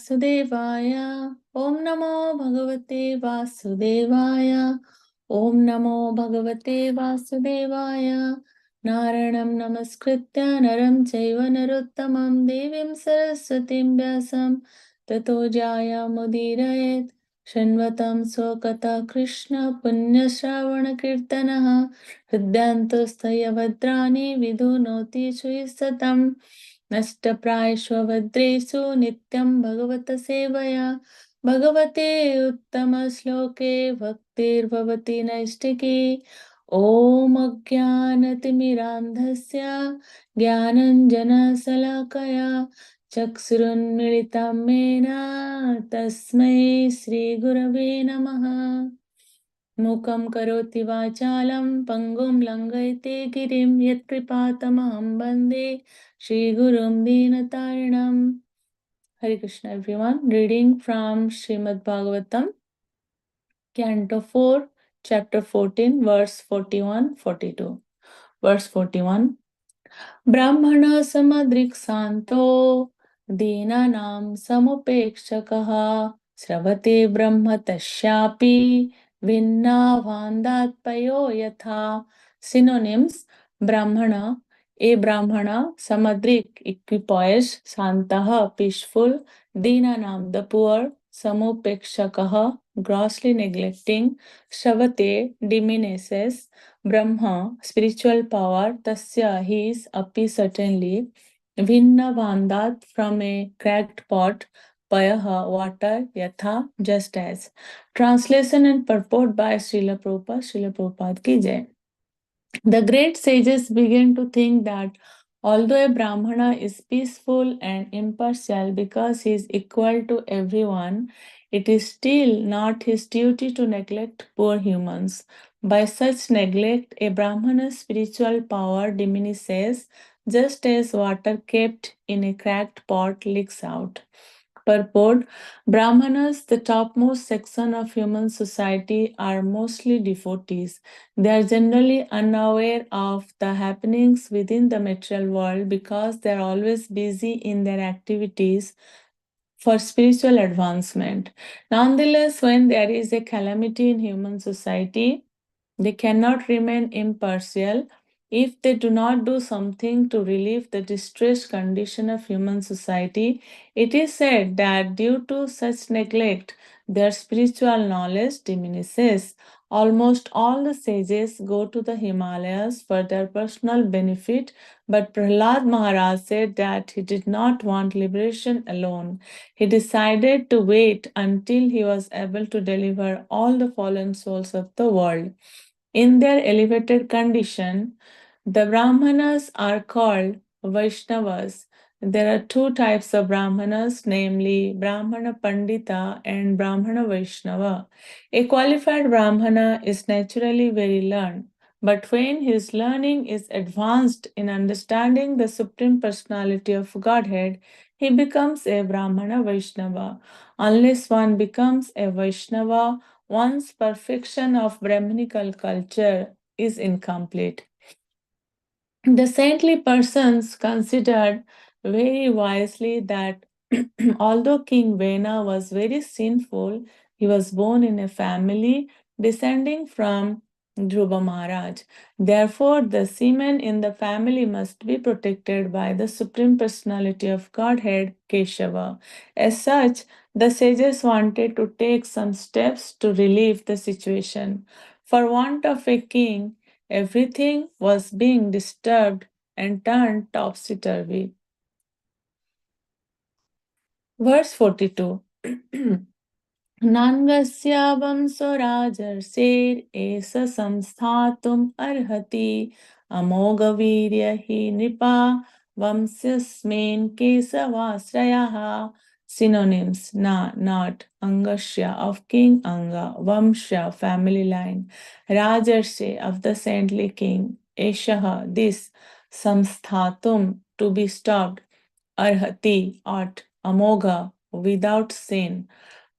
Vasudevaya. Om Namo Bhagavate Vasudevaya. Om Namo Bhagavate Vasudevaya. Naranam Namaskritya Naram Chaiva Narottamam Devim Saraswatim Vyasam Tato Jaya Mudirayet Shanvatam Swakata Krishna Punya Shravana Kirtanaha Hridyantostaye Vadrani Vidunoti Shuisatam नष्टप्रायश्वभद्रेषु नित्यं भगवत सेवया भगवते उत्तमश्लोके भक्तिर्भवति नैष्टिकी ॐ अज्ञानतिमिरान्धस्य ज्ञानञ्जनशलाकया चक्षुरुन्मिलितं येन तस्मै श्रीगुरवे नमः मूकं करोति वाचालं पङ्गुं लङ्घयते गिरिं यत्कृपातमहं वन्दे श्रीगुरुं दीनतारिणं Hare Krishna everyone. Reading from Srimad Bhagavatam, Canto 4, Chapter 14, verse 41-42. Verse 41. Brahmana samadriksanto deenanam samupekshakaha sravate brahma tasyapi vinnavandatpayo yatha. Synonyms: Brahmana, a Brahmana, Samadrik, equipoise, Santaha, peaceful, Dinanam, the poor, Samupekshakaha, grossly neglecting, Shravate, diminishes, Brahma, spiritual power, Tasya, his, Api, certainly, Vinna Vandat, from a cracked pot, Payaha, water, Yatha, just as. Translation and purport by Srila Prabhupada. Srila Prabhupada ki jai. The great sages began to think that although a Brahmana is peaceful and impartial because he is equal to everyone, it is still not his duty to neglect poor humans. By such neglect, a Brahmana's spiritual power diminishes, just as water kept in a cracked pot leaks out. Purport: Brahmanas, the topmost section of human society, are mostly devotees. They are generally unaware of the happenings within the material world because they are always busy in their activities for spiritual advancement. Nonetheless, when there is a calamity in human society, they cannot remain impartial if they do not do something to relieve the distressed condition of human society. It is said that due to such neglect, their spiritual knowledge diminishes. Almost all the sages go to the Himalayas for their personal benefit, but Prahlad Maharaj said that he did not want liberation alone. He decided to wait until he was able to deliver all the fallen souls of the world. In their elevated condition, the Brahmanas are called Vaishnavas. There are two types of Brahmanas, namely Brahmana Pandita and Brahmana Vaishnava. A qualified Brahmana is naturally very learned, but when his learning is advanced in understanding the Supreme Personality of Godhead, he becomes a Brahmana Vaishnava. Unless one becomes a Vaishnava, one's perfection of Brahminical culture is incomplete. The saintly persons considered very wisely that although King Vena was very sinful, he was born in a family descending from Dhruva Maharaj. Therefore, the semen in the family must be protected by the Supreme Personality of Godhead, Keshava. As such, the sages wanted to take some steps to relieve the situation. For want of a king, everything was being disturbed and turned topsy-turvy. Verse 42. Nangasya vamso rajarser esa samsthatum arhati amoga virya hi nipa vamsyasmin kesavasrayaha. Synonyms: not, Angasya of King Anga, Vamsha family line, Rajarshe of the saintly king, Eshaha this, Samsthatum to be stopped, Arhati ought, Amoga without sin,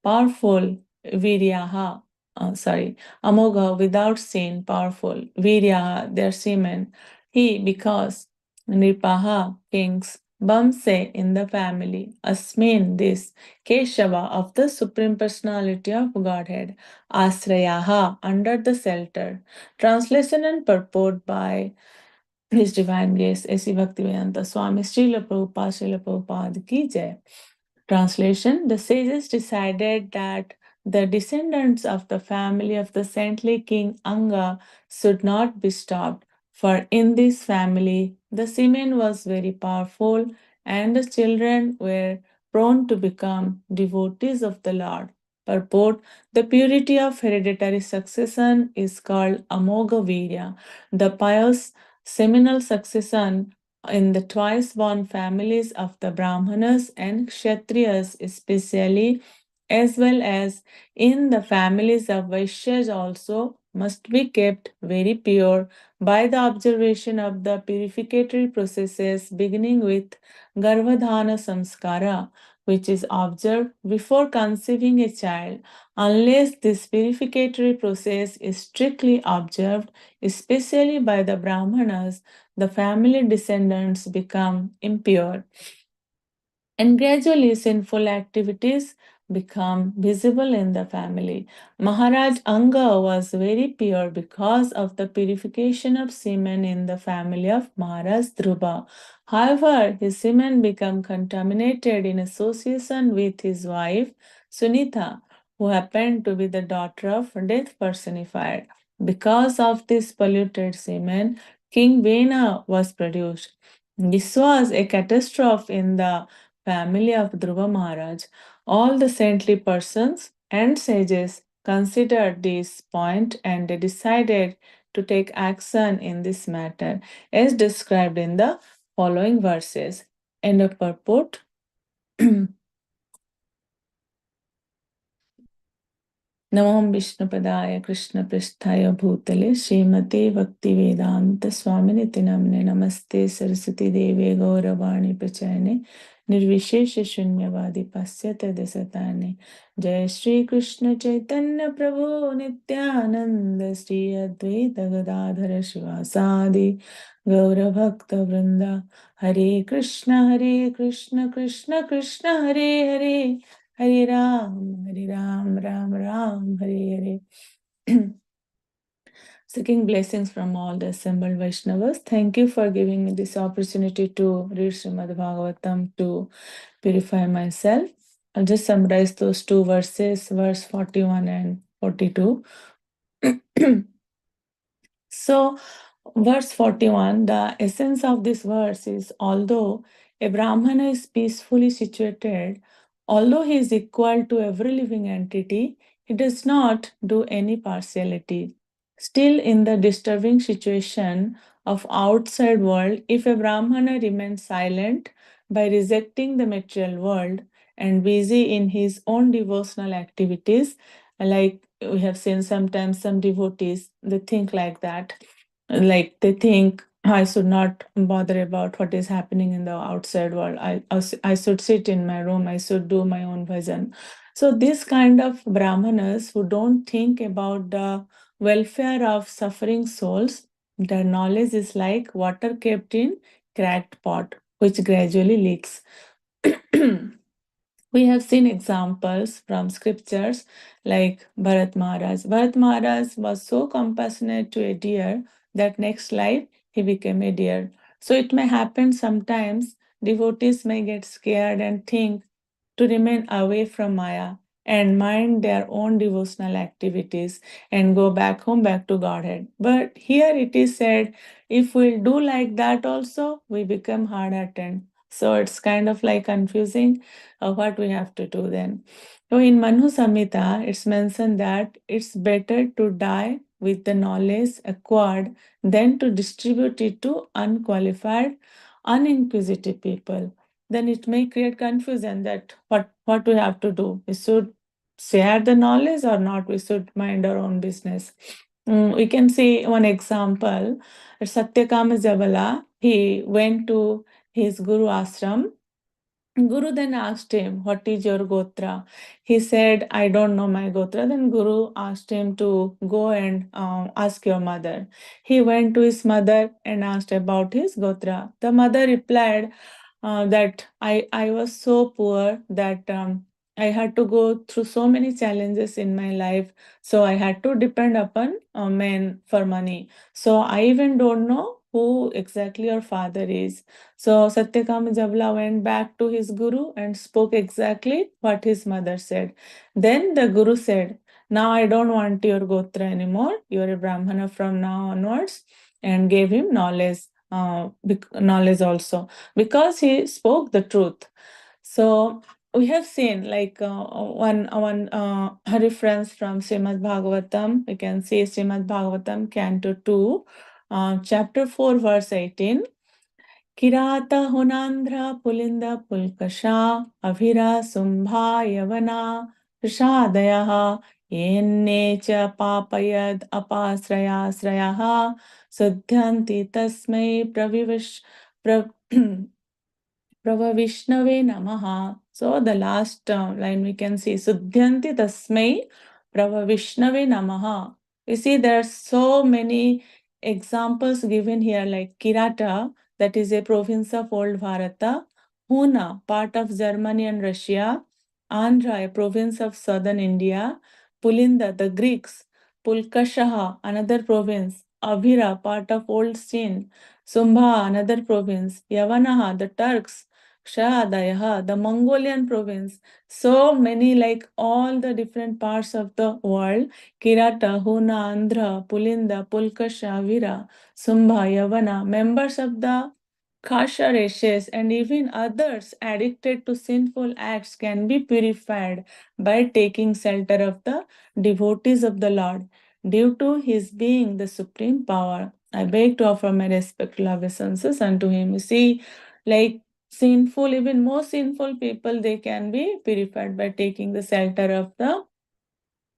powerful, Viryaha Amoga without sin, powerful, Viryaha their semen, he because Nripaha kings, Bamse in the family, Asmin this, Keshava of the Supreme Personality of Godhead, Asrayaha under the shelter. Translation and purport by His Divine Grace A.C. Bhaktivedanta Swami Srila Prabhupada Ki Jai. Translation: the sages decided that the descendants of the family of the saintly king Anga should not be stopped, for in this family the semen was very powerful and the children were prone to become devotees of the Lord. Purport: the purity of hereditary succession is called Amoga Virya. The pious seminal succession in the twice born families of the Brahmanas and Kshatriyas, especially, as well as in the families of Vaishyas also, must be kept very pure by the observation of the purificatory processes beginning with Garbhadhana Samskara, which is observed before conceiving a child. Unless this purificatory process is strictly observed, especially by the Brahmanas, the family descendants become impure, and gradually sinful activities become visible in the family. Maharaj Anga was very pure because of the purification of semen in the family of Maharaj Dhruva. However, his semen became contaminated in association with his wife Sunitha, who happened to be the daughter of death personified. Because of this polluted semen, King Vena was produced. This was a catastrophe in the family of Dhruva Maharaj. All the saintly persons and sages considered this point and they decided to take action in this matter, as described in the following verses. End of purport. नमो विष्णुपदाय कृष्णपृष्ठाय भूतले श्रीमते भक्तिवेदांत स्वामिनिति नाम्ने नमस्ते सरस्वती देवे गौरवाणी प्रचारिणे निर्विशेष शून्यवादी पाश्चात्य देशतारिणे जय श्री कृष्ण चैतन्य प्रभु नित्यानंद श्री अद्वैत गदाधर शिवासादि गौरभक्त वृंदा हरे Krishna Krishna Krishna Hare Hare Hare Ram, Ram Ram, Hare Hare. Seeking blessings from all the assembled Vaishnavas. Thank you for giving me this opportunity to read Srimad Bhagavatam to purify myself. I'll just summarize those two verses, verse 41 and 42. So, verse 41, the essence of this verse is although a Brahmana is peacefully situated, although he is equal to every living entity, he does not do any partiality. Still, in the disturbing situation of outside world, if a Brahmana remains silent by rejecting the material world and busy in his own devotional activities, like we have seen sometimes some devotees, they think like that. Like they think, I should not bother about what is happening in the outside world. I should sit in my room. I should do my own bhajan. So this kind of brahmanas who don't think about the welfare of suffering souls, their knowledge is like water kept in cracked pot, which gradually leaks. We have seen examples from scriptures like Bharat Maharaj. Bharat Maharaj was so compassionate to a deer that next life he became a deer. So it may happen sometimes devotees may get scared and think to remain away from Maya and mind their own devotional activities and go back home, back to Godhead. But here it is said, if we do like that also, we become hard-hearted. So it's kind of like confusing what we have to do then. So in Manu Samhita, it's mentioned that it's better to die with the knowledge acquired than to distribute it to unqualified, uninquisitive people. Then it may create confusion that what we have to do. We should share the knowledge or not. We should mind our own business. We can see one example. Satyakama Javala, he went to his guru ashram. Guru then asked him, what is your gotra? He said, I don't know my gotra. Then Guru asked him to go and ask your mother. He went to his mother and asked about his gotra. The mother replied, that I was so poor that I had to go through so many challenges in my life. So I had to depend upon men for money. So I even don't know who exactly your father is. So Satyakam Jabla went back to his guru and spoke exactly what his mother said. Then the guru said, now I don't want your Gotra anymore. You are a Brahmana from now onwards, and gave him knowledge, knowledge also, because he spoke the truth. So we have seen like one reference from Srimad Bhagavatam. We can see Srimad Bhagavatam, Canto 2, chapter 4, verse 18. Kirata हुनांध्र पुलिंद पुल्कषा Abhira Sumbha यवना प्रसादयः येन्ने च पापयद् अपाश्रयाश्रयः शुध्यन्ति तस्मै प्र Prabha Vishnave Namaha. So the last line we can see Suddhyanti Tasmai Prabha Vishnave Namaha. You see, there are so many examples given here, like Kirata, that is a province of old Bharata, Huna, part of Germany and Russia, Andhra, a province of southern India, Pulinda, the Greeks, Pulkashaha, another province, Abhira, part of old Sin, Sumbha, another province, Yavanaha, the Turks, Shahadayaha, the Mongolian province, so many, like all the different parts of the world, Kirata, Huna, Andhra, Pulinda, Pulkasha, Vira, Sumbha, Yavana, members of the Kasha races and even others addicted to sinful acts can be purified by taking shelter of the devotees of the Lord. Due to his being the supreme power, I beg to offer my respectful obeisances unto him. You see, like sinful, even more sinful people, they can be purified by taking the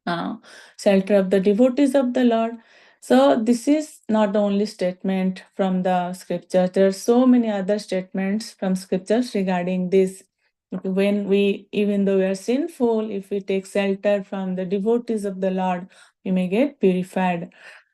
uh, shelter of the devotees of the Lord. So this is not the only statement from the scripture. There are so many other statements from scriptures regarding this. When we, even though we are sinful, if we take shelter from the devotees of the Lord, we may get purified.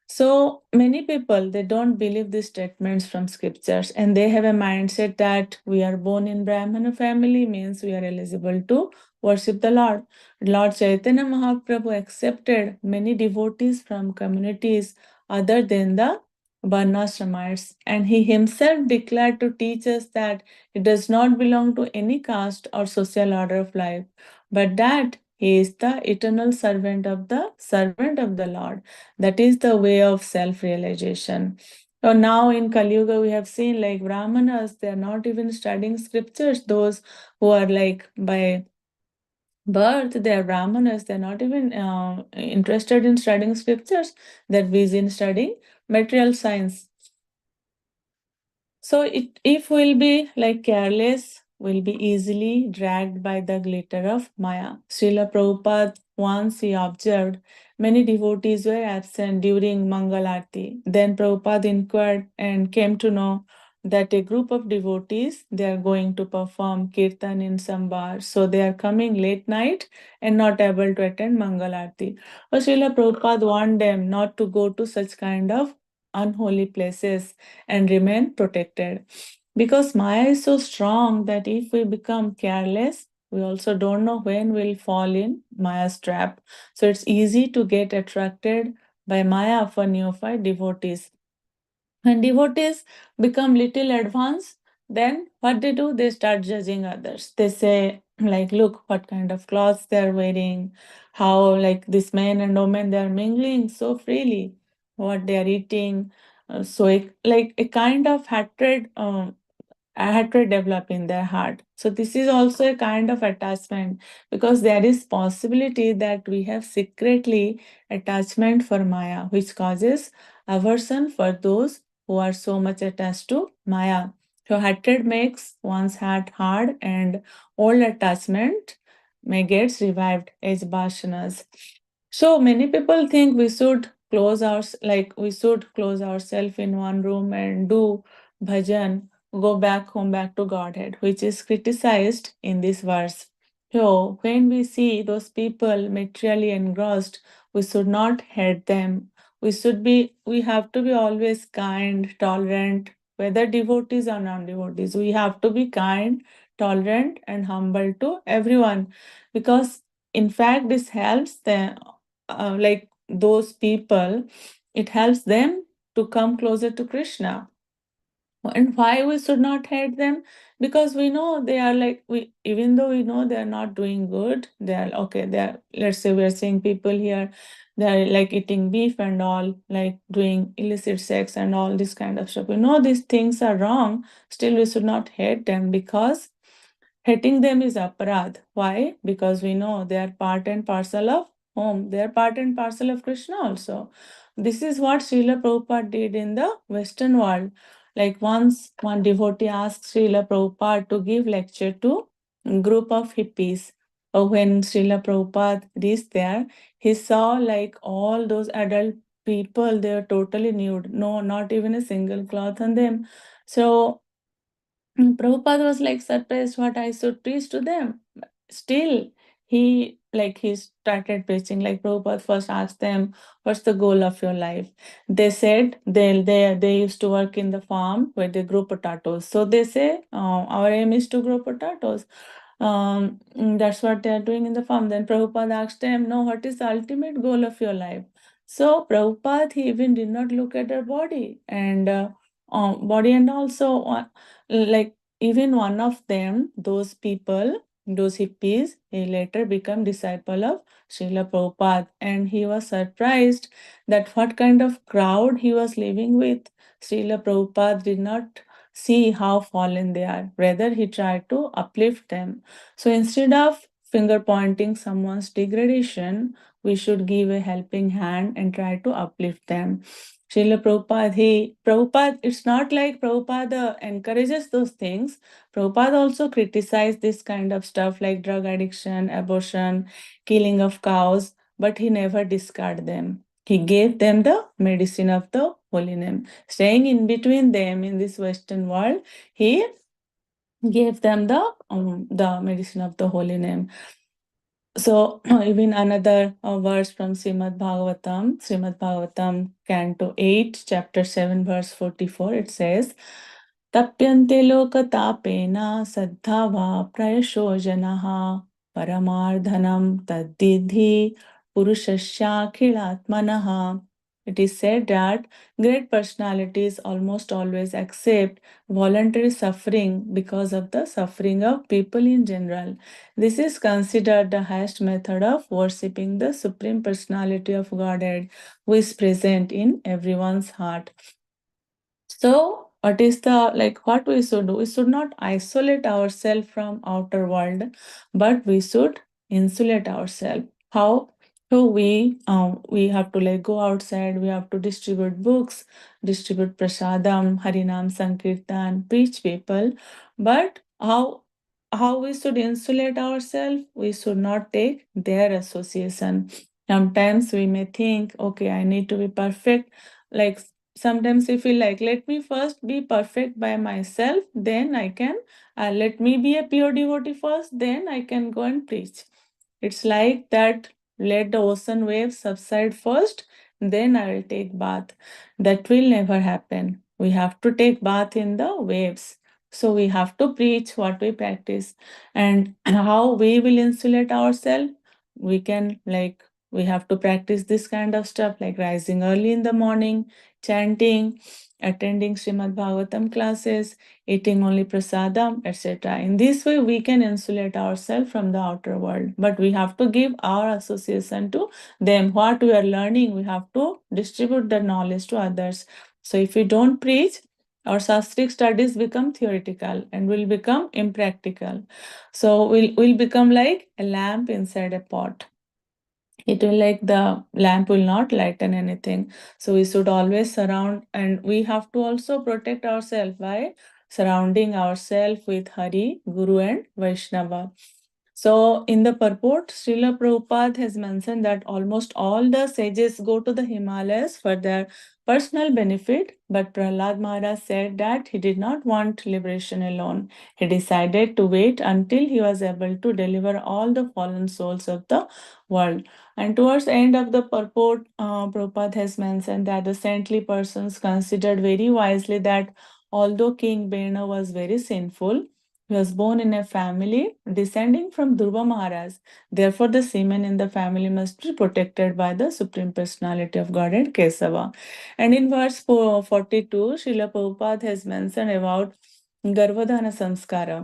So many people, they don't believe these statements from scriptures, and they have a mindset that we are born in Brahmana family means we are eligible to worship the Lord. Lord Chaitanya Mahaprabhu accepted many devotees from communities other than the Varnashramites, and he himself declared to teach us that it does not belong to any caste or social order of life, but that he is the eternal servant of the Lord. That is the way of self-realization. So now in Kali Yuga, we have seen like Brahmanas, they are not even studying scriptures. Those who are like by birth, they are Brahmanas, they're not even interested in studying scriptures. They're busy in studying material science. So if we'll be like careless, we'll be easily dragged by the glitter of Maya. Srila Prabhupada once he observed many devotees were absent during Mangal Aarti. Then Prabhupada inquired and came to know that a group of devotees, they are going to perform kirtan in some bar. So they are coming late night and not able to attend Mangal Aarti. So Srila Prabhupada warned them not to go to such kind of unholy places and remain protected. Because Maya is so strong that if we become careless, we also don't know when we'll fall in Maya's trap. So it's easy to get attracted by Maya for neophyte devotees. When devotees become little advanced, then what they do, they start judging others. They say, like, look what kind of clothes they're wearing, how like this man and woman they're mingling so freely, what they are eating. Like a kind of hatred develop in their heart. So this is also a kind of attachment, because there is possibility that we have secretly attachment for Maya, which causes aversion for those who are so much attached to Maya. So hatred makes one's heart hard, and old attachment may get revived as bashanas. So many people think we should close ourselves in one room and do bhajan, go back home, back to Godhead, which is criticized in this verse. So when we see those people materially engrossed, we should not hate them. We have to be always kind, tolerant, whether devotees or non-devotees. We have to be kind, tolerant, and humble to everyone, because in fact this helps them, like those people, it helps them to come closer to Krishna. And why we should not hate them? Because we know they are like, we, even though we know they are not doing good, they are okay. They are, let's say we are seeing people here, they are like eating beef and all, like doing illicit sex and all this kind of stuff. We know these things are wrong. Still, we should not hate them, because hating them is aparad. Why? Because we know they are part and parcel of home. They are part and parcel of Krishna also. This is what Srila Prabhupada did in the Western world. Like once one devotee asked Srila Prabhupada to give lecture to a group of hippies. When Srila Prabhupada reached there, he saw like all those adult people, they were totally nude. No, not even a single cloth on them. So Prabhupada was like surprised what I should preach to them. Still, he started preaching. Like Prabhupada first asked them, "What's the goal of your life?" They said they used to work in the farm where they grow potatoes. So they say, "Our aim is to grow potatoes." That's what they are doing in the farm. Then Prabhupada asked them, "No, what is the ultimate goal of your life?" So Prabhupada, he even did not look at their body and also like even one of them, those people, those hippies, he later became disciple of Srila Prabhupada, and he was surprised that what kind of crowd he was living with. Srila Prabhupada did not see how fallen they are. Rather, he tried to uplift them. So instead of finger pointing someone's degradation, we should give a helping hand and try to uplift them. Srila Prabhupada, Prabhupada, it's not like Prabhupada encourages those things. Prabhupada also criticized this kind of stuff like drug addiction, abortion, killing of cows, but he never discarded them. He gave them the medicine of the holy name. Staying in between them in this Western world, he gave them the medicine of the holy name. So even another verse from Srimad Bhagavatam, Canto 8, Chapter 7, verse 44, it says, Tapyante lokatapena saddhava prayasho janaha paramardhanam taddidhi purushasya khilatmanaha. It is said that great personalities almost always accept voluntary suffering because of the suffering of people in general. This is considered the highest method of worshipping the Supreme Personality of Godhead, who is present in everyone's heart. So, what is the like what we should do? We should not isolate ourselves from outer world, but we should insulate ourselves. How? So we have to like go outside. We have to distribute books, distribute prasadam, Harinam Sankirtan, preach people. But how we should insulate ourselves? We should not take their association. Sometimes we may think, okay, I need to be perfect. Like sometimes we feel like, let me first be perfect by myself, then I can, let me be a pure devotee first, then I can go and preach. It's like that, let the ocean waves subside first, then I will take bath. That will never happen. We have to take bath in the waves. So we have to preach what we practice. And how we will insulate ourselves, we can like, we have to practice this kind of stuff like rising early in the morning, chanting, attending Srimad Bhagavatam classes, eating only prasadam, etc. In this way, we can insulate ourselves from the outer world. But we have to give our association to them. What we are learning, we have to distribute the knowledge to others. So if we don't preach, our shastric studies become theoretical and will become impractical. So we'll become like a lamp inside a pot. It will like the lamp will not lighten anything. So we should always surround, and we have to also protect ourselves by surrounding ourselves with Hari, Guru, and Vaishnava. So in the purport, Srila Prabhupada has mentioned that almost all the sages go to the Himalayas for their personal benefit, but Prahlad Maharaj said that he did not want liberation alone. He decided to wait until he was able to deliver all the fallen souls of the world. And towards the end of the purport, Prabhupada has mentioned that the saintly persons considered very wisely that although King Bena was very sinful, he was born in a family descending from Dhruva Maharaj. Therefore, the semen in the family must be protected by the Supreme Personality of Godhead, Kesava. And in verse 42, Srila Prabhupada has mentioned about Garbhadhana Samskara.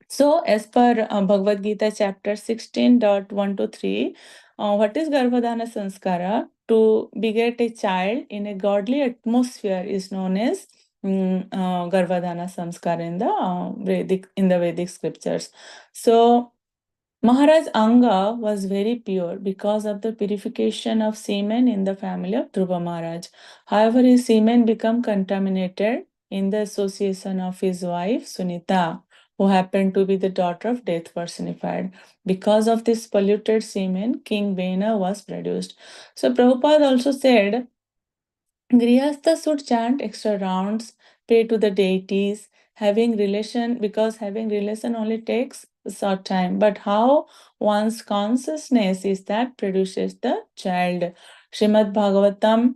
So, as per Bhagavad Gita chapter 16.1 to 3, what is Garbhadhana Sanskara? To beget a child in a godly atmosphere is known as Garbhadhana Sanskara in the Vedic scriptures. So, Maharaj Anga was very pure because of the purification of semen in the family of Dhruva Maharaj. However, his semen became contaminated in the association of his wife Sunita, who happened to be the daughter of death personified. Because of this polluted semen, King Vena was produced. So Prabhupada also said, Grihastha should chant extra rounds, pray to the deities, because having relation only takes a short time. But how one's consciousness is that produces the child. Srimad Bhagavatam,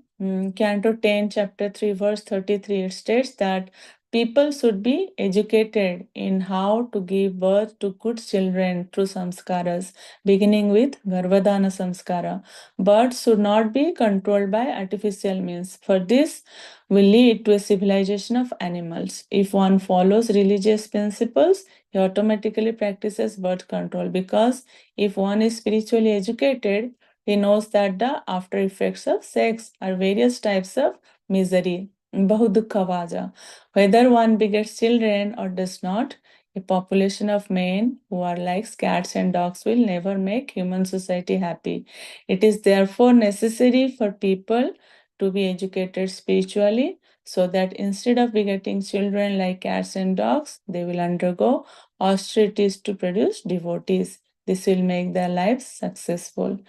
Canto 10, Chapter 3, verse 33, it states that people should be educated in how to give birth to good children through samskaras, beginning with Garbhadhana samskara. Birds should not be controlled by artificial means, for this will lead to a civilization of animals. If one follows religious principles, he automatically practices birth control, because if one is spiritually educated, he knows that the after effects of sex are various types of misery, bahudukkhavaja. Whether one begets children or does not, a population of men who are like cats and dogs will never make human society happy. It is therefore necessary for people to be educated spiritually, so that instead of begetting children like cats and dogs, they will undergo austerities to produce devotees. This will make their lives successful.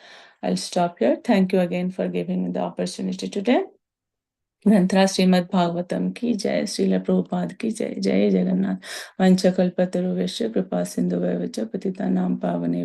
I'll stop here. Thank you again for giving me the opportunity today. ग्रंथराज Shrimad Bhagavatam की जय, श्रील प्रभुपाद की जय, जय जगन्नाथ। वंशकल्पतरुभ्यश्च कृपा सिन्धुभ्यश्च पतितानां पावनेभ्यो